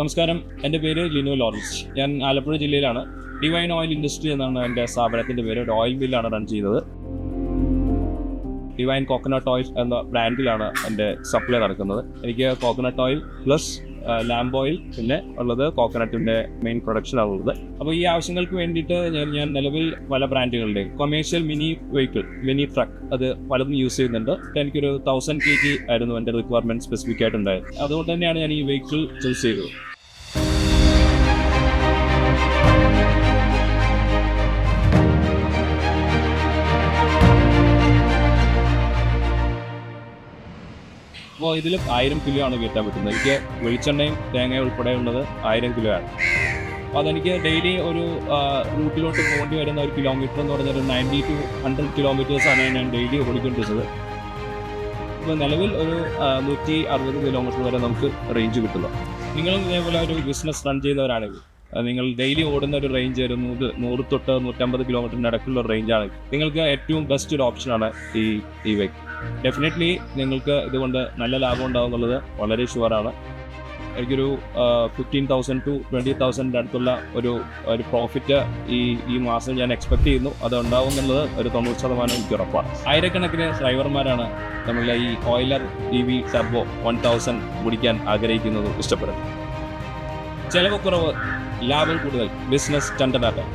നമസ്കാരം, എൻ്റെ പേര് ലിനു ലോറൻസ്. ഞാൻ ആലപ്പുഴ ജില്ലയിലാണ്. ഡിവൈൻ ഓയിൽ ഇൻഡസ്ട്രി എന്നാണ് എൻ്റെ സ്ഥാപനത്തിൻ്റെ പേര്. ഒരു ഓയിൽ മില്ലാണ് റൺ ചെയ്യുന്നത്. ഡിവൈൻ കോക്കനട്ട് ഓയിൽ എന്ന ബ്രാൻഡിലാണ് എൻ്റെ സപ്ലൈ നടക്കുന്നത്. എനിക്ക് coconut oil plus lamb oil പിന്നെ ഉള്ളത് കോക്കനട്ടിൻ്റെ മെയിൻ പ്രൊഡക്ഷനാണുള്ളത്. അപ്പോൾ ഈ ആവശ്യങ്ങൾക്ക് വേണ്ടിയിട്ട് ഞാൻ നിലവിൽ പല ബ്രാൻഡുകളുടെയും commercial mini vehicle, mini truck അത് പലതും യൂസ് ചെയ്യുന്നുണ്ട്. എനിക്കൊരു 1000 kg ആയിരുന്നു എൻ്റെ റിക്വയർമെൻറ്റ് സ്പെസിഫിക് ആയിട്ടുണ്ടായത്. അതുകൊണ്ട് തന്നെയാണ് ഞാൻ ഈ വെഹിക്കിൾ ചൂസ് ചെയ്തത്. അപ്പോൾ ഇതിൽ 1000 കിലോ ആണ് കയറ്റാൻ പറ്റുന്നത്. എനിക്ക് വെളിച്ചെണ്ണയും തേങ്ങയും ഉൾപ്പെടെ ഉള്ളത് 1000 കിലോ ആണ്. അപ്പോൾ അതെനിക്ക് ഡെയിലി ഒരു റൂട്ടിലോട്ട് പോകേണ്ടി വരുന്ന ഒരു കിലോമീറ്റർ എന്ന് പറഞ്ഞാൽ 90 to 100 കിലോമീറ്റേഴ്സാണ് ഞാൻ ഡെയിലി ഓടിക്കൊണ്ടിരുന്നത്. ഇപ്പോൾ നിലവിൽ ഒരു 160 കിലോമീറ്റർ വരെ നമുക്ക് റേഞ്ച് കിട്ടുന്നു. നിങ്ങളും ഇതേപോലെ ഒരു ബിസിനസ് റൺ ചെയ്യുന്നവരാണെങ്കിൽ നിങ്ങൾ ഡെയിലി ഓടുന്ന ഒരു റേഞ്ച് ഒരു 100 തൊട്ട് 150 കിലോമീറ്ററിൻ്റെ ഇടയ്ക്കുള്ള റേഞ്ചാണ്. നിങ്ങൾക്ക് ഏറ്റവും ബെസ്റ്റ് ഒരു ഓപ്ഷനാണ് ഈ വെഹിക്കിൾ. ഡെഫിനറ്റ്ലി നിങ്ങൾക്ക് ഇതുകൊണ്ട് നല്ല ലാഭം ഉണ്ടാവും എന്നുള്ളത് വളരെ ഷുവറാണ്. എനിക്കൊരു 15,000 to 20,000 അടുത്തുള്ള ഒരു പ്രോഫിറ്റ് ഈ മാസം ഞാൻ എക്സ്പെക്ട് ചെയ്യുന്നു. അത് ഉണ്ടാവും എന്നുള്ളത് ഒരു 90% എനിക്ക് ഉറപ്പാണ്. ആയിരക്കണക്കിന് ഡ്രൈവർമാരാണ് നമ്മളുടെ ഈ ഓയിലർ EV ടർബോ 1000 ഓടിക്കാൻ ആഗ്രഹിക്കുന്നതും ഇഷ്ടപ്പെടുന്നത്. ചിലവ് കുറവ്, ലാഭം കൂടുതൽ, ബിസിനസ് ചണ്ടനാട്ടം.